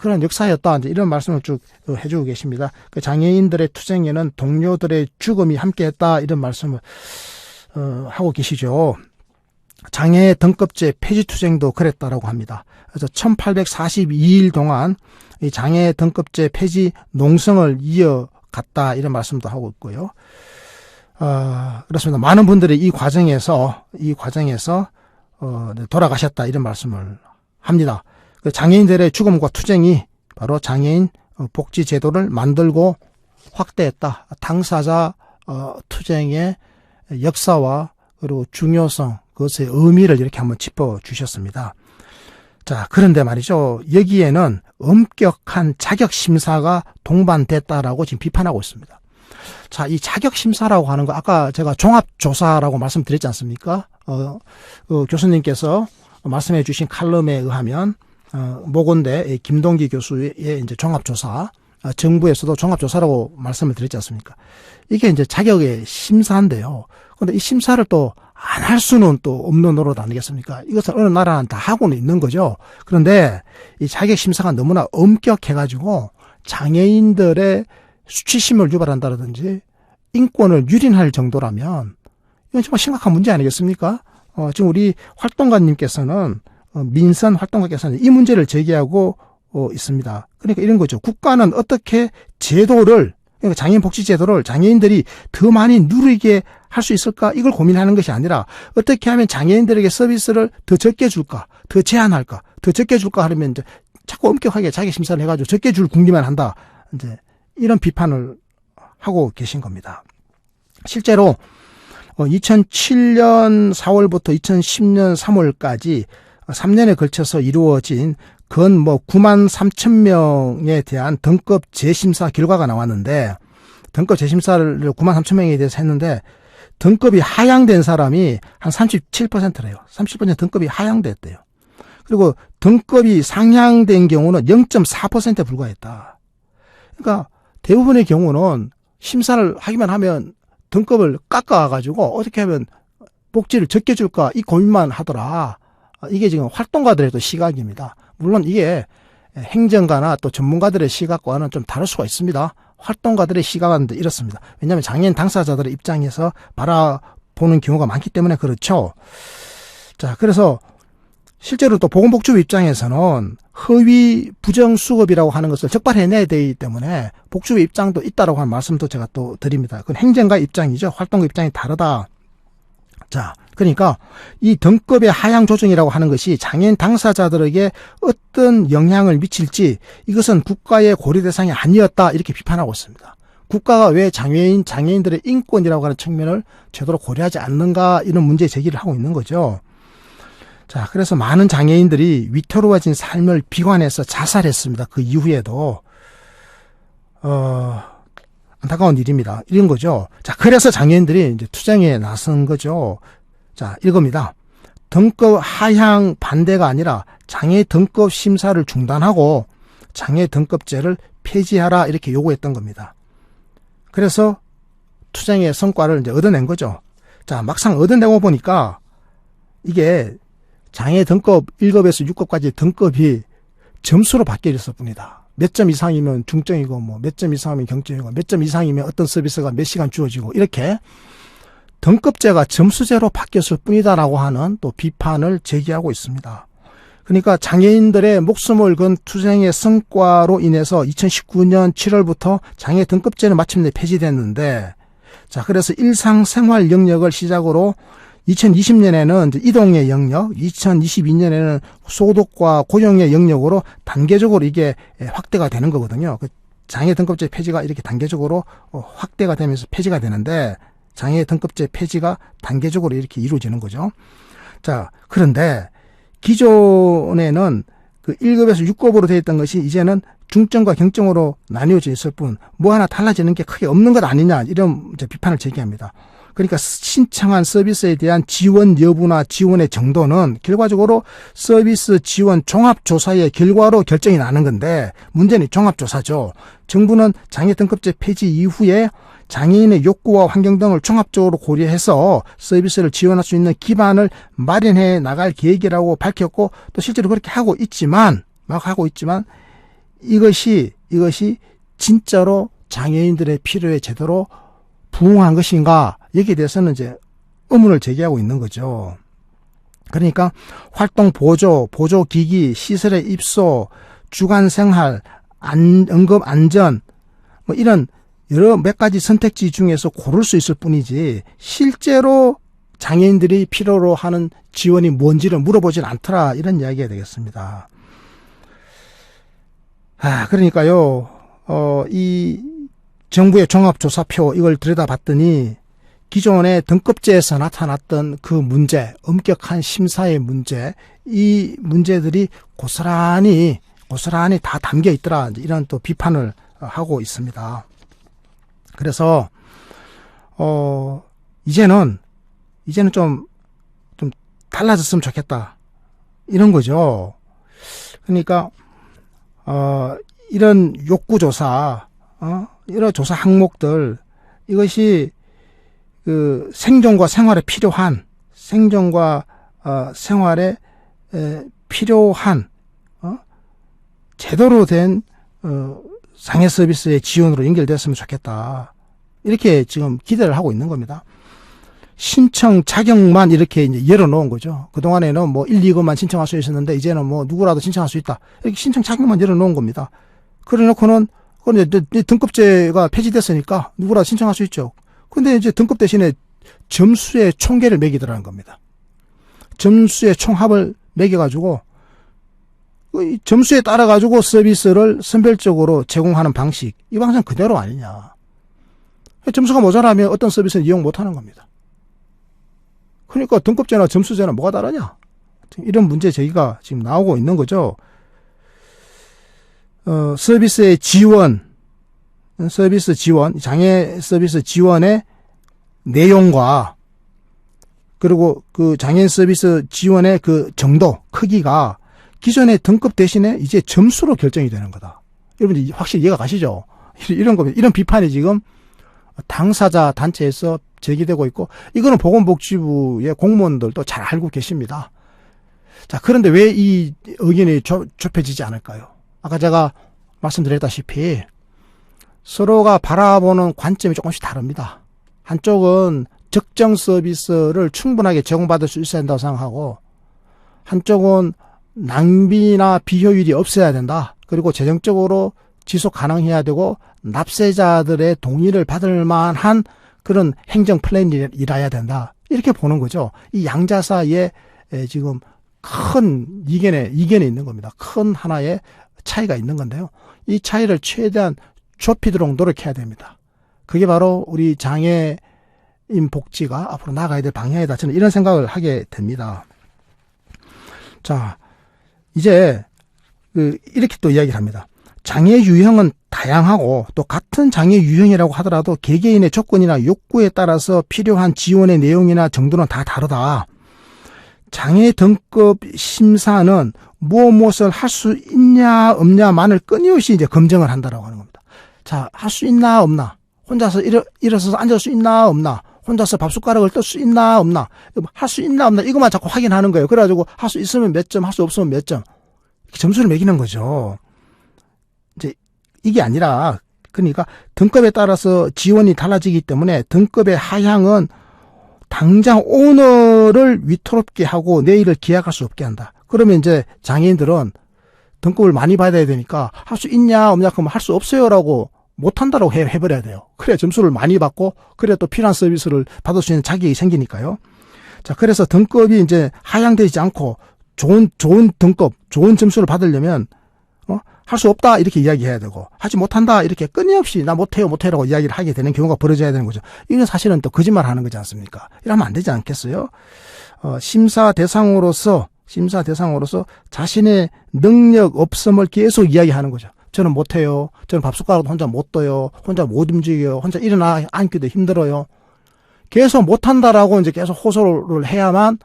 A: 그런 역사였다, 이제 이런 말씀을 쭉 해주고 계십니다. 그 장애인들의 투쟁에는 동료들의 죽음이 함께했다, 이런 말씀을 하고 계시죠. 장애 등급제 폐지 투쟁도 그랬다라고 합니다. 그래서 1842일 동안 이 장애 등급제 폐지 농성을 이어갔다, 이런 말씀도 하고 있고요. 그렇습니다. 많은 분들이 이 과정에서 돌아가셨다, 이런 말씀을 합니다. 그 장애인들의 죽음과 투쟁이 바로 장애인 복지 제도를 만들고 확대했다. 당사자 투쟁의 역사와 그리고 중요성, 그것의 의미를 이렇게 한번 짚어주셨습니다. 자, 그런데 말이죠. 여기에는 엄격한 자격심사가 동반됐다라고 지금 비판하고 있습니다. 자, 이 자격심사라고 하는 거, 아까 제가 종합조사라고 말씀드렸지 않습니까? 교수님께서 말씀해 주신 칼럼에 의하면, 모건대 김동기 교수의 이제 종합조사, 정부에서도 종합조사라고 말씀을 드렸지 않습니까? 이게 이제 자격의 심사인데요. 그런데 이 심사를 또 안 할 수는 또 없는 노릇 아니겠습니까? 이것은 어느 나라는 다 하고는 있는 거죠. 그런데 이 자격 심사가 너무나 엄격해가지고 장애인들의 수치심을 유발한다든지 인권을 유린할 정도라면 이건 정말 심각한 문제 아니겠습니까? 지금 우리 활동가님께서는 민선 활동가께서는 이 문제를 제기하고 있습니다. 그러니까 이런 거죠. 국가는 어떻게 제도를, 그러니까 장애인 복지 제도를 장애인들이 더 많이 누리게 할 수 있을까? 이걸 고민하는 것이 아니라 어떻게 하면 장애인들에게 서비스를 더 적게 줄까? 더 제한할까? 더 적게 줄까? 하려면 이제 자꾸 엄격하게 자기 심사를 해가지고 적게 줄 궁리만 한다. 이제 이런 비판을 하고 계신 겁니다. 실제로 2007년 4월부터 2010년 3월까지 3년에 걸쳐서 이루어진 건 9만 3천 명에 대한 등급 재심사 결과가 나왔는데, 등급 재심사를 9만 3천 명에 대해서 했는데 등급이 하향된 사람이 한 37%래요. 37% 등급이 하향됐대요. 그리고 등급이 상향된 경우는 0.4%에 불과했다. 그러니까 대부분의 경우는 심사를 하기만 하면 등급을 깎아가지고 어떻게 하면 복지를 적게 줄까 이 고민만 하더라. 이게 지금 활동가들의 또 시각입니다. 물론 이게 행정가나 또 전문가들의 시각과는 좀 다를 수가 있습니다. 활동가들의 시각은 이렇습니다. 왜냐하면 장애인 당사자들의 입장에서 바라보는 경우가 많기 때문에 그렇죠. 자, 그래서 실제로 또 보건복지부 입장에서는 허위 부정수급이라고 하는 것을 적발해내야 되기 때문에 복지부 입장도 있다라고 하는 말씀도 제가 또 드립니다. 그건 행정가 입장이죠. 활동가 입장이 다르다. 자, 그러니까 이 등급의 하향 조정이라고 하는 것이 장애인 당사자들에게 어떤 영향을 미칠지 이것은 국가의 고려 대상이 아니었다 이렇게 비판하고 있습니다. 국가가 왜 장애인들의 인권이라고 하는 측면을 제대로 고려하지 않는가 이런 문제 제기를 하고 있는 거죠. 자, 그래서 많은 장애인들이 위태로워진 삶을 비관해서 자살했습니다. 그 이후에도 안타까운 일입니다. 이런 거죠. 자, 그래서 장애인들이 이제 투쟁에 나선 거죠. 자, 이겁니다. 등급 하향 반대가 아니라 장애 등급 심사를 중단하고 장애 등급제를 폐지하라 이렇게 요구했던 겁니다. 그래서 투쟁의 성과를 이제 얻어낸 거죠. 자, 막상 얻어내고 보니까 이게 장애 등급 1급에서 6급까지 등급이 점수로 바뀌어 있을 뿐이다. 몇 점 이상이면 중증이고 몇 점 이상이면 경증이고 몇 점 이상이면 어떤 서비스가 몇 시간 주어지고 이렇게 등급제가 점수제로 바뀌었을 뿐이다라고 하는 또 비판을 제기하고 있습니다. 그러니까 장애인들의 목숨을 건 투쟁의 성과로 인해서 2019년 7월부터 장애 등급제는 마침내 폐지됐는데, 자, 그래서 일상생활 영역을 시작으로 2020년에는 이동의 영역, 2022년에는 소득과 고용의 영역으로 단계적으로 이게 확대가 되는 거거든요. 장애 등급제 폐지가 이렇게 단계적으로 확대가 되면서 폐지가 되는데, 장애 등급제 폐지가 단계적으로 이렇게 이루어지는 거죠. 자, 그런데 기존에는 그 1급에서 6급으로 되어 있던 것이 이제는 중증과 경증으로 나뉘어져 있을 뿐 뭐 하나 달라지는 게 크게 없는 것 아니냐 이런 이제 비판을 제기합니다. 그러니까 신청한 서비스에 대한 지원 여부나 지원의 정도는 결과적으로 서비스 지원 종합조사의 결과로 결정이 나는 건데 문제는 종합조사죠. 정부는 장애 등급제 폐지 이후에 장애인의 욕구와 환경 등을 종합적으로 고려해서 서비스를 지원할 수 있는 기반을 마련해 나갈 계획이라고 밝혔고 또 실제로 그렇게 하고 있지만 이것이 진짜로 장애인들의 필요에 제대로 부응한 것인가 여기에 대해서는 이제 의문을 제기하고 있는 거죠. 그러니까 활동 보조 기기, 시설의 입소, 주간 생활, 응급 안전 이런 여러 몇 가지 선택지 중에서 고를 수 있을 뿐이지 실제로 장애인들이 필요로 하는 지원이 뭔지를 물어보진 않더라 이런 이야기가 되겠습니다. 그러니까요, 이 정부의 종합조사표 이걸 들여다봤더니 기존의 등급제에서 나타났던 그 문제, 엄격한 심사의 문제, 이 문제들이 고스란히 다 담겨 있더라 이런 또 비판을 하고 있습니다. 그래서 이제는 좀 달라졌으면 좋겠다 이런 거죠. 그러니까 이런 욕구조사, 이런 조사 항목들 이것이 그 생존과 생활에 필요한 제대로 된 장애 서비스의 지원으로 연결됐으면 좋겠다. 이렇게 지금 기대를 하고 있는 겁니다. 신청 자격만 이렇게 이제 열어놓은 거죠. 그동안에는 1, 2급만 신청할 수 있었는데 이제는 누구라도 신청할 수 있다. 이렇게 신청 자격만 열어놓은 겁니다. 그래 놓고는 등급제가 폐지됐으니까 누구라도 신청할 수 있죠. 근데 이제 등급 대신에 점수의 총계를 매기더라는 겁니다. 점수의 총합을 매겨가지고 점수에 따라가지고 서비스를 선별적으로 제공하는 방식, 이 방식은 그대로 아니냐. 점수가 모자라면 어떤 서비스는 이용 못하는 겁니다. 그러니까 등급제나 점수제나 뭐가 다르냐? 이런 문제 제기가 지금 나오고 있는 거죠. 서비스의 지원, 장애 서비스 지원의 내용과 그리고 그 장애인 서비스 지원의 그 정도, 크기가 기존의 등급 대신에 이제 점수로 결정이 되는 거다. 여러분들 확실히 이해가 가시죠? 이런 거, 이런 비판이 지금 당사자 단체에서 제기되고 있고, 이거는 보건복지부의 공무원들도 잘 알고 계십니다. 자, 그런데 왜 이 의견이 좁혀지지 않을까요? 아까 제가 말씀드렸다시피 서로가 바라보는 관점이 조금씩 다릅니다. 한쪽은 적정 서비스를 충분하게 제공받을 수 있어야 된다고 생각하고, 한쪽은 낭비나 비효율이 없어야 된다. 그리고 재정적으로 지속 가능해야 되고 납세자들의 동의를 받을 만한 그런 행정 플랜이라야 된다. 이렇게 보는 거죠. 이 양자 사이에 지금 큰 이견이 있는 겁니다. 큰 하나의 차이가 있는 건데요. 이 차이를 최대한 좁히도록 노력해야 됩니다. 그게 바로 우리 장애인 복지가 앞으로 나가야 될 방향이다. 저는 이런 생각을 하게 됩니다. 자, 이제 이렇게 또 이야기를 합니다. 장애 유형은 다양하고 또 같은 장애 유형이라고 하더라도 개개인의 조건이나 욕구에 따라서 필요한 지원의 내용이나 정도는 다 다르다. 장애 등급 심사는 무엇을 할 수 있냐 없냐만을 끊임없이 이제 검증을 한다라고 하는 겁니다. 자, 할 수 있나 없나, 혼자서 일어서서 앉을 수 있나 없나, 혼자서 밥숟가락을 뜰 수 있나 없나, 할 수 있나 없나 이것만 자꾸 확인하는 거예요. 그래가지고 할 수 있으면 몇 점, 할 수 없으면 몇 점, 이렇게 점수를 매기는 거죠. 이제 이게 아니라, 그러니까 등급에 따라서 지원이 달라지기 때문에 등급의 하향은 당장 오늘을 위태롭게 하고 내일을 기약할 수 없게 한다. 그러면 이제 장애인들은 등급을 많이 받아야 되니까 할 수 있냐 없냐 그러면 할 수 없어요라고 못한다라고 해버려야 돼요. 그래야 점수를 많이 받고 그래야 또 필요한 서비스를 받을 수 있는 자격이 생기니까요. 자, 그래서 등급이 이제 하향되지 않고 좋은 등급, 좋은 점수를 받으려면 할 수 없다 이렇게 이야기해야 되고, 하지 못한다 이렇게 끊임없이 나 못해라고 이야기를 하게 되는 경우가 벌어져야 되는 거죠. 이건 사실은 또 거짓말 하는 거지 않습니까? 이러면 안 되지 않겠어요? 심사 대상으로서 자신의 능력 없음을 계속 이야기하는 거죠. 저는 못해요. 저는 밥숟가락도 혼자 못 떠요. 혼자 못 움직여요. 혼자 일어나 앉기도 힘들어요. 계속 못한다라고 이제 계속 호소를 해야만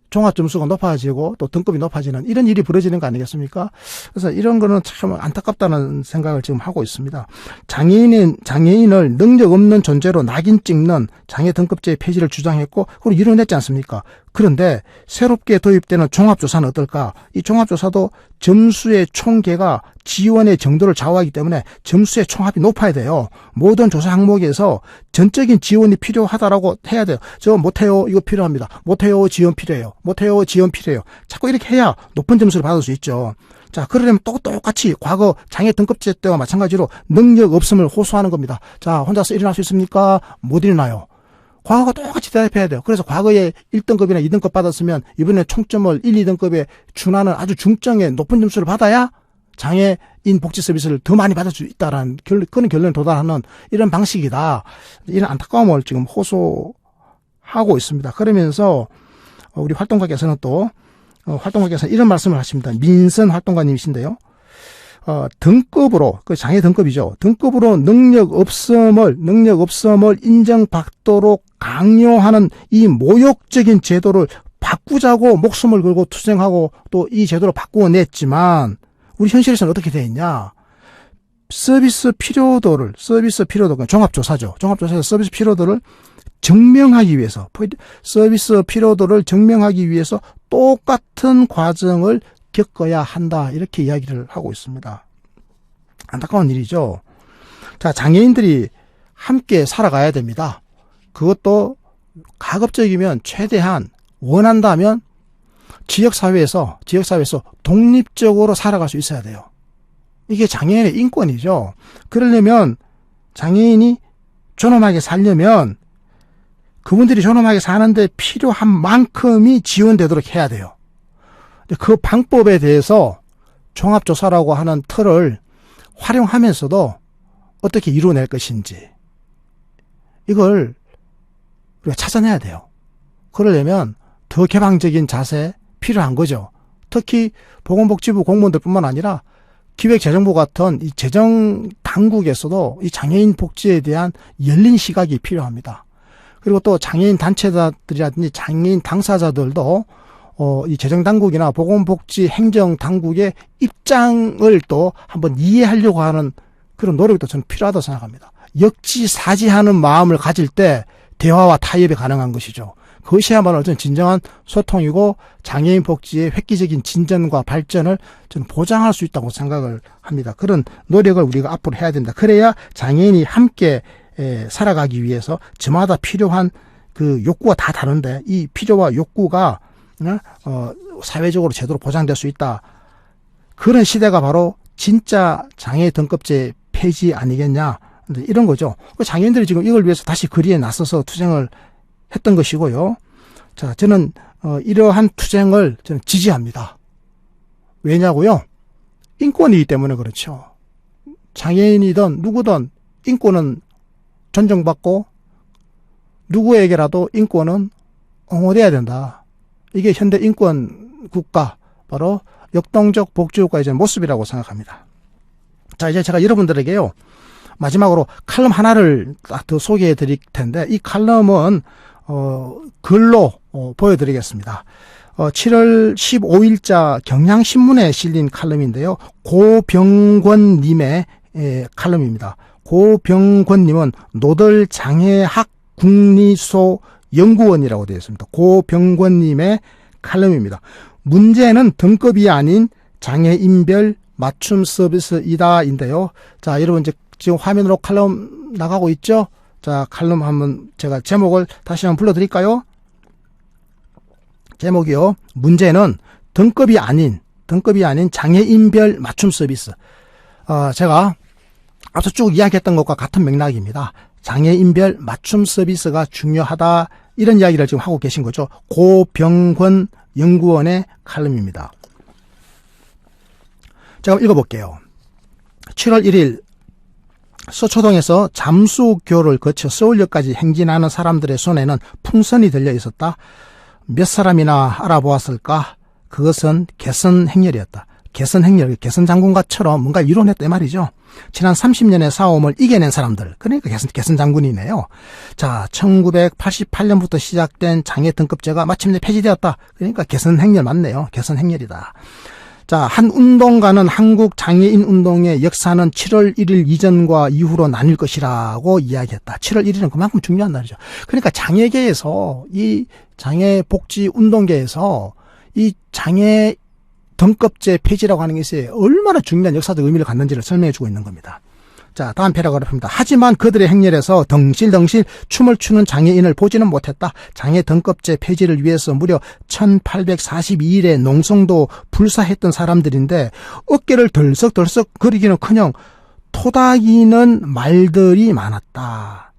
A: 종합점수가 높아지고 또 등급이 높아지는 이런 일이 벌어지는 거 아니겠습니까? 그래서 이런 거는 참 안타깝다는 생각을 지금 하고 있습니다. 장애인을 능력 없는 존재로 낙인 찍는 장애 등급제 폐지를 주장했고, 그리고 이뤄냈지 않습니까? 그런데 새롭게 도입되는 종합조사는 어떨까? 이 종합조사도 점수의 총계가 지원의 정도를 좌우하기 때문에 점수의 총합이 높아야 돼요. 모든 조사 항목에서 전적인 지원이 필요하다라고 해야 돼요. 저 못해요. 이거 필요합니다. 못해요. 지원 필요해요. 못해요. 지원 필요해요. 자꾸 이렇게 해야 높은 점수를 받을 수 있죠. 자, 그러려면 또 똑같이 과거 장애 등급제 때와 마찬가지로 능력 없음을 호소하는 겁니다. 자, 혼자서 일어날 수 있습니까? 못 일어나요. 과거가 똑같이 대답해야 돼요. 그래서 과거에 1등급이나 2등급 받았으면 이번에 총점을 1, 2등급에 준하는 아주 중점의 높은 점수를 받아야 장애인 복지 서비스를 더 많이 받을 수 있다라는 그런 결론에 도달하는 이런 방식이다. 이런 안타까움을 지금 호소하고 있습니다. 그러면서 우리 활동가께서는 또 이런 말씀을 하십니다. 민선 활동가님이신데요. 등급으로, 그 장애 등급이죠. 등급으로 능력 없음을 인정받도록 강요하는 이 모욕적인 제도를 바꾸자고 목숨을 걸고 투쟁하고 또 이 제도를 바꾸어냈지만, 우리 현실에서는 어떻게 되어 있냐? 서비스 필요도를, 종합조사죠. 종합조사에서 서비스 필요도를 증명하기 위해서, 서비스 필요도를 증명하기 위해서 똑같은 과정을 겪어야 한다. 이렇게 이야기를 하고 있습니다. 안타까운 일이죠. 자, 장애인들이 함께 살아가야 됩니다. 그것도 가급적이면 최대한 원한다면 지역사회에서 독립적으로 살아갈 수 있어야 돼요. 이게 장애인의 인권이죠. 그러려면 장애인이 존엄하게 살려면 그분들이 존엄하게 사는데 필요한 만큼이 지원되도록 해야 돼요. 그 방법에 대해서 종합조사라고 하는 틀을 활용하면서도 어떻게 이루어낼 것인지 이걸 우리가 찾아내야 돼요. 그러려면 더 개방적인 자세 필요한 거죠. 특히 보건복지부 공무원들뿐만 아니라 기획재정부 같은 이 재정 당국에서도 이 장애인 복지에 대한 열린 시각이 필요합니다. 그리고 또 장애인 단체들이라든지 장애인 당사자들도 이 재정 당국이나 보건복지 행정 당국의 입장을 또 한번 이해하려고 하는 그런 노력도 저는 필요하다고 생각합니다. 역지사지하는 마음을 가질 때 대화와 타협이 가능한 것이죠. 그것이야말로 저는 진정한 소통이고 장애인 복지의 획기적인 진전과 발전을 저는 보장할 수 있다고 생각을 합니다. 그런 노력을 우리가 앞으로 해야 된다. 그래야 장애인이 함께 살아가기 위해서 저마다 필요한 그 욕구가 다 다른데 이 필요와 욕구가 사회적으로 제대로 보장될 수 있다. 그런 시대가 바로 진짜 장애 등급제 폐지 아니겠냐. 이런 거죠. 장애인들이 지금 이걸 위해서 다시 거리에 나서서 투쟁을 했던 것이고요. 자, 저는 이러한 투쟁을 저는 지지합니다. 왜냐고요? 인권이기 때문에 그렇죠. 장애인이든 누구든 인권은 존중받고 누구에게라도 인권은 옹호돼야 된다. 이게 현대 인권 국가, 바로 역동적 복지국가의 모습이라고 생각합니다. 자, 이제 제가 여러분들에게요, 마지막으로 칼럼 하나를 딱 더 소개해 드릴 텐데, 이 칼럼은 글로 보여드리겠습니다. 7월 15일자 경향신문에 실린 칼럼인데요. 고병권님의 칼럼입니다. 고병권님은 노들장애학 국리소 연구원이라고 되어 있습니다. 고병권님의 칼럼입니다. 문제는 등급이 아닌 장애인별 맞춤 서비스이다인데요. 자, 여러분 이제 지금 화면으로 칼럼 나가고 있죠? 자, 칼럼 한번 제가 제목을 다시 한번 불러드릴까요? 제목이요. 문제는 등급이 아닌 장애인별 맞춤 서비스. 제가 앞서 쭉 이야기했던 것과 같은 맥락입니다. 장애인별 맞춤 서비스가 중요하다. 이런 이야기를 지금 하고 계신 거죠. 고병권 연구원의 칼럼입니다. 제가 읽어볼게요. 7월 1일 서초동에서 잠수교를 거쳐 서울역까지 행진하는 사람들의 손에는 풍선이 들려 있었다. 몇 사람이나 알아보았을까? 그것은 개선행렬이었다. 개선장군과처럼 뭔가 이뤄냈단 말이죠. 지난 30년의 싸움을 이겨낸 사람들, 그러니까 개선장군이네요. 자, 1988년부터 시작된 장애 등급제가 마침내 폐지되었다. 그러니까 개선행렬 맞네요. 개선행렬이다. 자, 한 운동가는 한국 장애인 운동의 역사는 7월 1일 이전과 이후로 나뉠 것이라고 이야기했다. 7월 1일은 그만큼 중요한 날이죠. 그러니까 장애계에서, 이 장애복지 운동계에서 이 장애 등급제 폐지라고 하는 것이 얼마나 중요한 역사적 의미를 갖는지를 설명해 주고 있는 겁니다. 자, 다음 패러그래프입니다. 하지만 그들의 행렬에서 덩실덩실 춤을 추는 장애인을 보지는 못했다. 장애 등급제 폐지를 위해서 무려 1842일에 농성도 불사했던 사람들인데 어깨를 덜썩덜썩 거리기는커녕 토닥이는 말들이 많았다.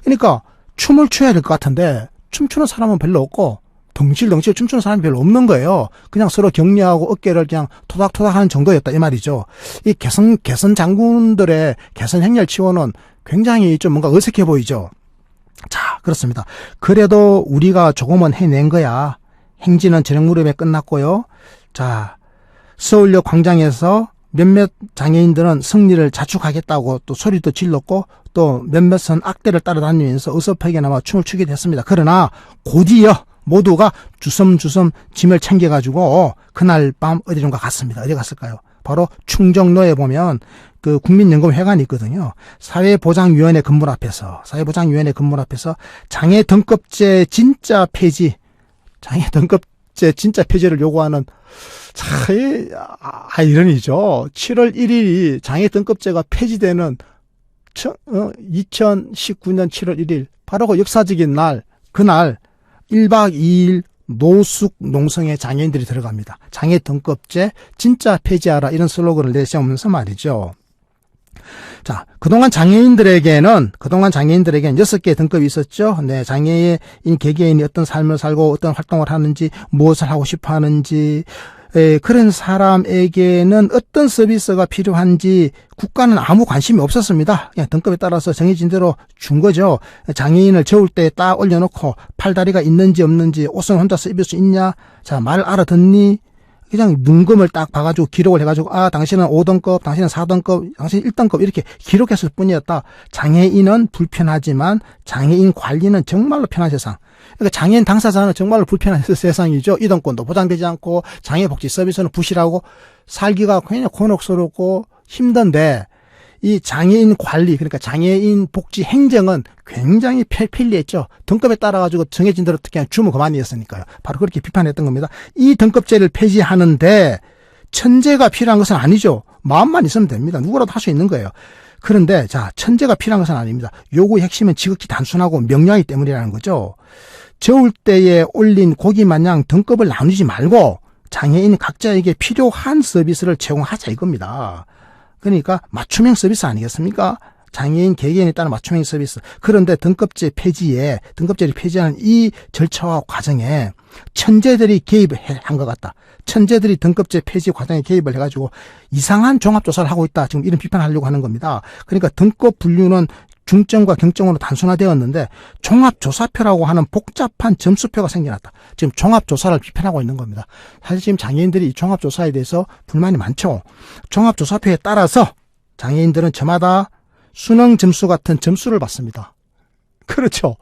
A: 그러니까 춤을 춰야 될 것 같은데 춤추는 사람은 별로 없고 덩실덩실 춤추는 사람이 별로 없는 거예요. 그냥 서로 격려하고 어깨를 그냥 토닥토닥하는 정도였다 이 말이죠. 이 개선 장군들의 개선 행렬 치고는 굉장히 좀 뭔가 어색해 보이죠. 자, 그렇습니다. 그래도 우리가 조금은 해낸 거야. 행진은 저녁 무렵에 끝났고요. 자, 서울역 광장에서 몇몇 장애인들은 승리를 자축하겠다고 또 소리도 질렀고 또 몇몇은 악대를 따라다니면서 어설프게나마 춤을 추게 됐습니다. 그러나 곧이어 모두가 주섬주섬 짐을 챙겨가지고 그날 밤 어디론가 갔습니다. 어디 갔을까요? 바로 충정로에 보면 그 국민연금회관이 있거든요. 사회보장위원회 건물 앞에서 장애 등급제 진짜 폐지, 장애 등급제 진짜 폐지를 요구하는 이런이죠. 7월 1일이 장애 등급제가 폐지되는 2019년 7월 1일 바로 그 역사적인 날, 그날 1박 2일 노숙 농성에 장애인들이 들어갑니다. 장애 등급제 진짜 폐지하라 이런 슬로건을 내세우면서 말이죠. 자, 그동안 장애인들에게는 6개의 등급이 있었죠. 네, 장애인 개개인이 어떤 삶을 살고 어떤 활동을 하는지, 무엇을 하고 싶어 하는지, 그런 사람에게는 어떤 서비스가 필요한지 국가는 아무 관심이 없었습니다. 그냥 등급에 따라서 정해진 대로 준 거죠. 장애인을 재울 때 딱 올려놓고 팔다리가 있는지 없는지, 옷은 혼자서 입을 수 있냐, 자, 말 알아듣니, 그냥 눈금을 딱 봐가지고 기록을 해가지고, 아, 당신은 5등급, 당신은 4등급, 당신은 1등급 이렇게 기록했을 뿐이었다. 장애인은 불편하지만 장애인 관리는 정말로 편한 세상. 그러니까 장애인 당사자는 정말로 불편한 세상이죠. 이동권도 보장되지 않고 장애복지 서비스는 부실하고 살기가 굉장히 곤혹스럽고 힘든데, 이 장애인 관리, 그러니까 장애인 복지 행정은 굉장히 편리했죠. 등급에 따라 가지고 정해진 대로 그냥 주면 그만이었으니까요. 바로 그렇게 비판했던 겁니다. 이 등급제를 폐지하는데 천재가 필요한 것은 아니죠. 마음만 있으면 됩니다. 누구라도 할 수 있는 거예요. 그런데 자, 천재가 필요한 것은 아닙니다. 요구의 핵심은 지극히 단순하고 명료하기 때문이라는 거죠. 저울 때에 올린 고기 마냥 등급을 나누지 말고 장애인 각자에게 필요한 서비스를 제공하자 이겁니다. 그러니까 맞춤형 서비스 아니겠습니까? 장애인 개개인에 따른 맞춤형 서비스. 그런데 등급제를 폐지하는 이 절차와 과정에 천재들이 개입한 것 같다. 천재들이 등급제 폐지 과정에 개입을 해가지고 이상한 종합조사를 하고 있다. 지금 이런 비판하려고 하는 겁니다. 그러니까 등급 분류는 중점과 경점으로 단순화되었는데 종합조사표라고 하는 복잡한 점수표가 생겨났다. 지금 종합조사를 비판하고 있는 겁니다. 사실 지금 장애인들이 이 종합조사에 대해서 불만이 많죠. 종합조사표에 따라서 장애인들은 저마다 수능 점수 같은 점수를 받습니다. 그렇죠.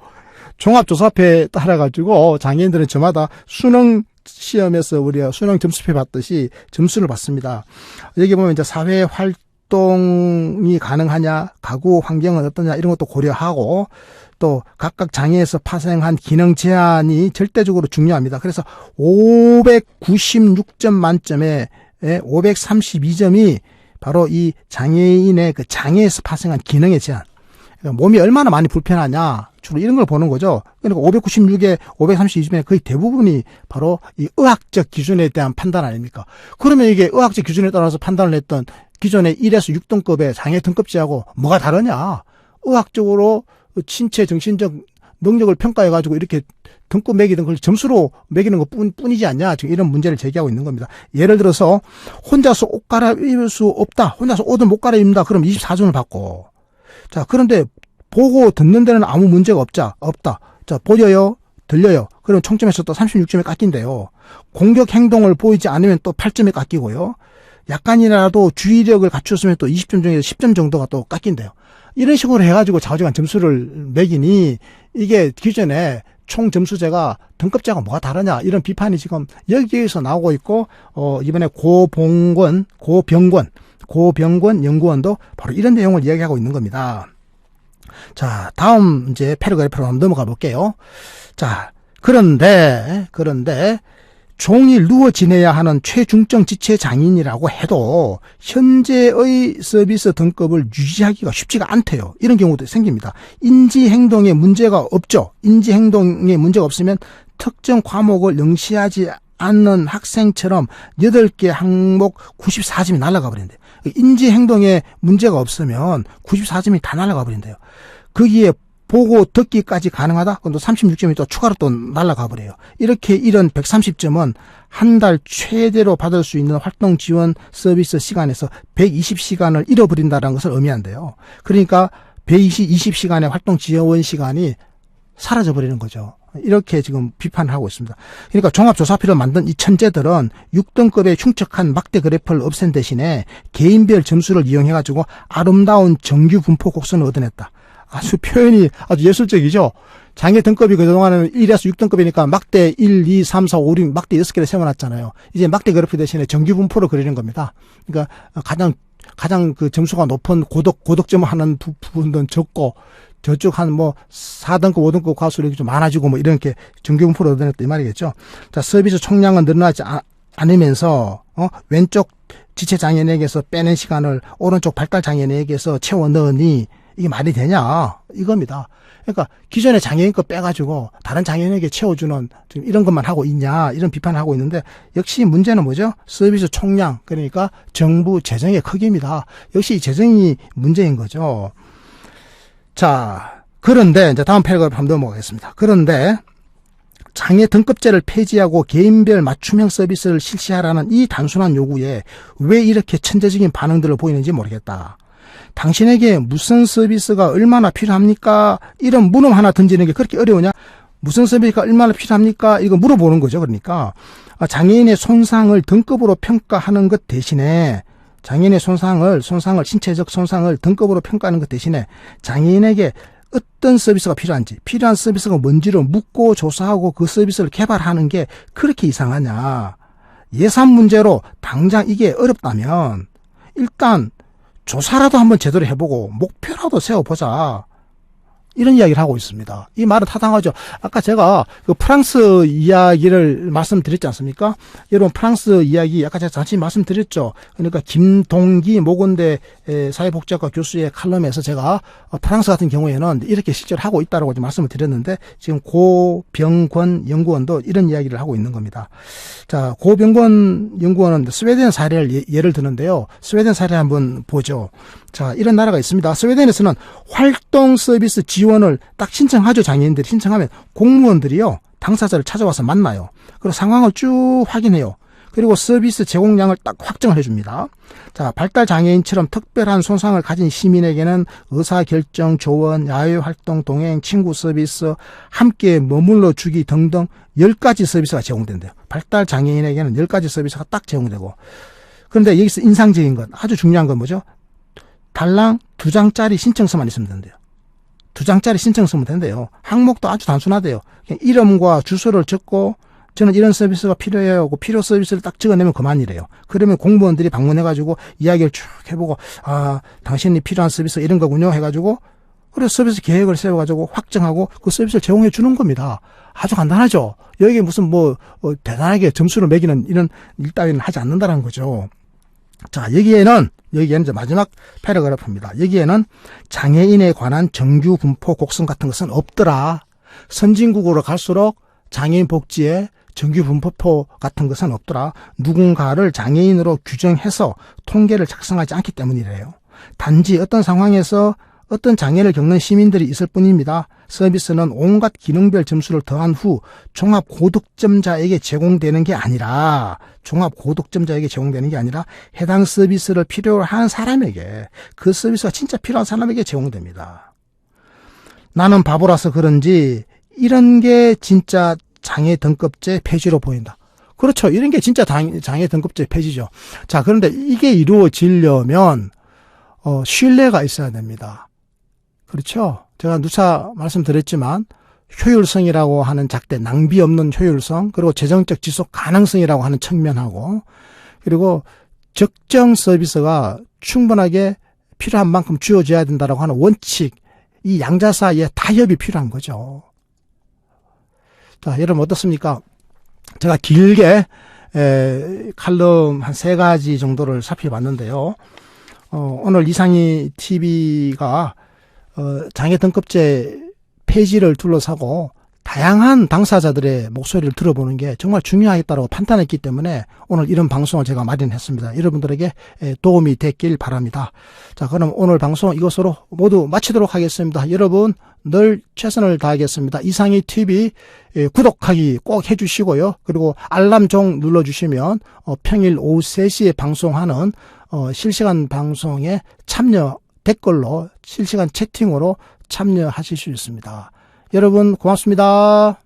A: 종합조사표에 따라가지고 장애인들은 저마다 수능 시험에서 우리가 수능 점수표 받듯이 점수를 받습니다. 여기 보면 이제 사회 활동이 가능하냐, 가구 환경은 어떠냐 이런 것도 고려하고 또 각각 장애에서 파생한 기능 제한이 절대적으로 중요합니다. 그래서 596점 만점에 532점이 바로 이 장애인의 그 장애에서 파생한 기능의 제한. 그러니까 몸이 얼마나 많이 불편하냐, 주로 이런 걸 보는 거죠. 그러니까 596에 532점의 거의 대부분이 바로 이 의학적 기준에 대한 판단 아닙니까? 그러면 이게 의학적 기준에 따라서 판단을 했던 기존의 1에서 6등급의 장애 등급제하고 뭐가 다르냐? 의학적으로 신체 정신적 능력을 평가해가지고 이렇게 등급 매기는 걸 점수로 매기는 것 뿐이지 않냐? 지금 이런 문제를 제기하고 있는 겁니다. 예를 들어서 혼자서 옷 갈아입을 수 없다. 혼자서 옷을 못 갈아입는다. 그럼 24점을 받고. 자, 그런데 보고 듣는 데는 아무 문제가 없다. 자, 보여요? 들려요? 그럼 총점에서 또 36점에 깎인대요. 공격 행동을 보이지 않으면 또 8점에 깎이고요. 약간이라도 주의력을 갖추었으면 또 20점 중에서 10점 정도가 또 깎인대요. 이런 식으로 해가지고 좌우지간 점수를 매기니 이게 기존에 총 점수제가 등급제가 뭐가 다르냐 이런 비판이 지금 여기에서 나오고 있고 이번에 고병권 연구원도 바로 이런 내용을 이야기하고 있는 겁니다. 자, 다음 이제 패러그래프로 한번 넘어가 볼게요. 자, 그런데 종일 누워 지내야 하는 최중증 지체 장애인이라고 해도 현재의 서비스 등급을 유지하기가 쉽지가 않대요. 이런 경우도 생깁니다. 인지행동에 문제가 없죠. 인지행동에 문제가 없으면 특정 과목을 응시하지 않는 학생처럼 8개 항목 94점이 날아가 버린대요. 인지행동에 문제가 없으면 94점이 다 날아가 버린대요. 거기에 보고 듣기까지 가능하다? 그럼 또 36점이 또 추가로 또 날아가 버려요. 이렇게 이런 130점은 한 달 최대로 받을 수 있는 활동 지원 서비스 시간에서 120시간을 잃어버린다는 것을 의미한대요. 그러니까 120시간의 활동 지원 시간이 사라져버리는 거죠. 이렇게 지금 비판을 하고 있습니다. 그러니까 종합조사표를 만든 이 천재들은 6등급의 흉측한 막대 그래프를 없앤 대신에 개인별 점수를 이용해가지고 아름다운 정규 분포 곡선을 얻어냈다. 아주 표현이 아주 예술적이죠. 장애 등급이 그동안은 1에서 6등급이니까 막대 1, 2, 3, 4, 5, 6 막대 6개를 세워놨잖아요. 이제 막대 그래프 대신에 정규 분포로 그리는 겁니다. 그러니까 가장 그 점수가 높은 고득점을 하는 부분은 적고 저쪽 한 4등급, 5등급 과수력이 좀 많아지고 이렇게 정규 분포로 얻어냈다 이 말이겠죠. 자, 서비스 총량은 늘어나지 않으면서 왼쪽 지체 장애인에게서 빼낸 시간을 오른쪽 발달 장애인에게서 채워 넣으니 이게 말이 되냐 이겁니다. 그러니까 기존의 장애인 거 빼가지고 다른 장애인에게 채워주는 지금 이런 것만 하고 있냐 이런 비판을 하고 있는데 역시 문제는 뭐죠? 서비스 총량 그러니까 정부 재정의 크기입니다. 역시 재정이 문제인 거죠. 자, 그런데 이제 다음 패러그래프 한번 넘어가겠습니다. 그런데 장애 등급제를 폐지하고 개인별 맞춤형 서비스를 실시하라는 이 단순한 요구에 왜 이렇게 천재적인 반응들을 보이는지 모르겠다. 당신에게 무슨 서비스가 얼마나 필요합니까? 이런 물음 하나 던지는 게 그렇게 어려우냐? 무슨 서비스가 얼마나 필요합니까? 이거 물어보는 거죠. 그러니까 장애인의 손상을 등급으로 평가하는 것 대신에 장애인의 손상을 신체적 손상을 등급으로 평가하는 것 대신에 장애인에게 어떤 서비스가 필요한지, 필요한 서비스가 뭔지를 묻고 조사하고 그 서비스를 개발하는 게 그렇게 이상하냐. 예산 문제로 당장 이게 어렵다면 일단 조사라도 한번 제대로 해보고 목표라도 세워보자. 이런 이야기를 하고 있습니다. 이 말은 타당하죠. 아까 제가 그 프랑스 이야기를 말씀드렸지 않습니까? 여러분 프랑스 이야기 아까 제가 잠시 말씀드렸죠. 그러니까 김동기 모건대 사회복지학과 교수의 칼럼에서 제가 프랑스 같은 경우에는 이렇게 실제로 하고 있다고 말씀을 드렸는데 지금 고병권 연구원도 이런 이야기를 하고 있는 겁니다. 자, 고병권 연구원은 스웨덴 사례를 예를 드는데요. 스웨덴 사례 한번 보죠. 자, 이런 나라가 있습니다. 스웨덴에서는 활동 서비스 지원을 딱 신청하죠. 장애인들이 신청하면 공무원들이요. 당사자를 찾아와서 만나요. 그리고 상황을 쭉 확인해요. 그리고 서비스 제공량을 딱 확정을 해줍니다. 자, 발달 장애인처럼 특별한 손상을 가진 시민에게는 의사결정, 조언, 야외활동, 동행, 친구 서비스, 함께 머물러 주기 등등 10가지 서비스가 제공된대요. 발달 장애인에게는 10가지 서비스가 딱 제공되고. 그런데 여기서 인상적인 건, 아주 중요한 건 뭐죠? 달랑 2장짜리 신청서만 있으면 된대요. 2장짜리 신청서면 된대요. 항목도 아주 단순하대요. 그냥 이름과 주소를 적고 저는 이런 서비스가 필요해요 하고 필요 서비스를 딱 적어내면 그만이래요. 그러면 공무원들이 방문해가지고 이야기를 쭉 해보고 당신이 필요한 서비스 이런 거군요 해가지고 그래서 서비스 계획을 세워가지고 확정하고 그 서비스를 제공해 주는 겁니다. 아주 간단하죠. 여기에 무슨 대단하게 점수를 매기는 이런 일 따위는 하지 않는다는 거죠. 자, 여기에는 이제 마지막 패러그래프입니다. 여기에는 장애인에 관한 정규 분포 곡선 같은 것은 없더라. 선진국으로 갈수록 장애인 복지에 정규 분포표 같은 것은 없더라. 누군가를 장애인으로 규정해서 통계를 작성하지 않기 때문이래요. 단지 어떤 상황에서 어떤 장애를 겪는 시민들이 있을 뿐입니다. 서비스는 온갖 기능별 점수를 더한 후 종합 고득점자에게 제공되는 게 아니라 해당 서비스를 필요로 하는 사람에게 그 서비스가 진짜 필요한 사람에게 제공됩니다. 나는 바보라서 그런지 이런 게 진짜 장애 등급제 폐지로 보인다. 그렇죠. 이런 게 진짜 장애 등급제 폐지죠. 자, 그런데 이게 이루어지려면 신뢰가 있어야 됩니다. 그렇죠. 제가 누차 말씀드렸지만 효율성이라고 하는 작대, 낭비 없는 효율성, 그리고 재정적 지속 가능성이라고 하는 측면하고, 그리고 적정 서비스가 충분하게 필요한 만큼 주어져야 된다라고 하는 원칙, 이 양자 사이에 타협이 필요한 거죠. 자, 여러분 어떻습니까? 제가 길게 칼럼 한 3가지 정도를 살펴봤는데요. 오늘 이상희 TV가 장애 등급제 폐지를 둘러싸고 다양한 당사자들의 목소리를 들어보는 게 정말 중요하겠다고 판단했기 때문에 오늘 이런 방송을 제가 마련했습니다. 여러분들에게 도움이 됐길 바랍니다. 자, 그럼 오늘 방송 이것으로 모두 마치도록 하겠습니다. 여러분 늘 최선을 다하겠습니다. 이상희 TV 구독하기 꼭 해주시고요. 그리고 알람종 눌러주시면 평일 오후 3시에 방송하는 실시간 방송에 참여 댓글로 실시간 채팅으로 참여하실 수 있습니다. 여러분 고맙습니다.